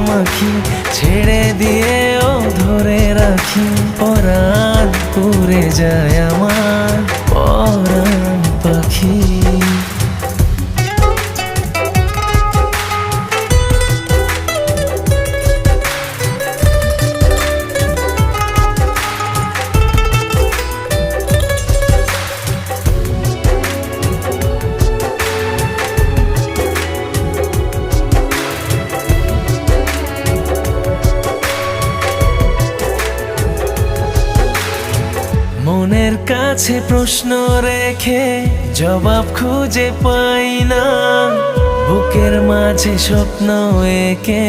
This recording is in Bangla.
মাখামাখি ছেড়ে দিয়েও ধরে রাখি। পরাণ পুড়ে যায় আমার পরাণ পাখি। মনের কাছে প্রশ্ন রেখে জবাব খুঁজে পাই না, বুকের মাঝে স্বপ্ন এঁকে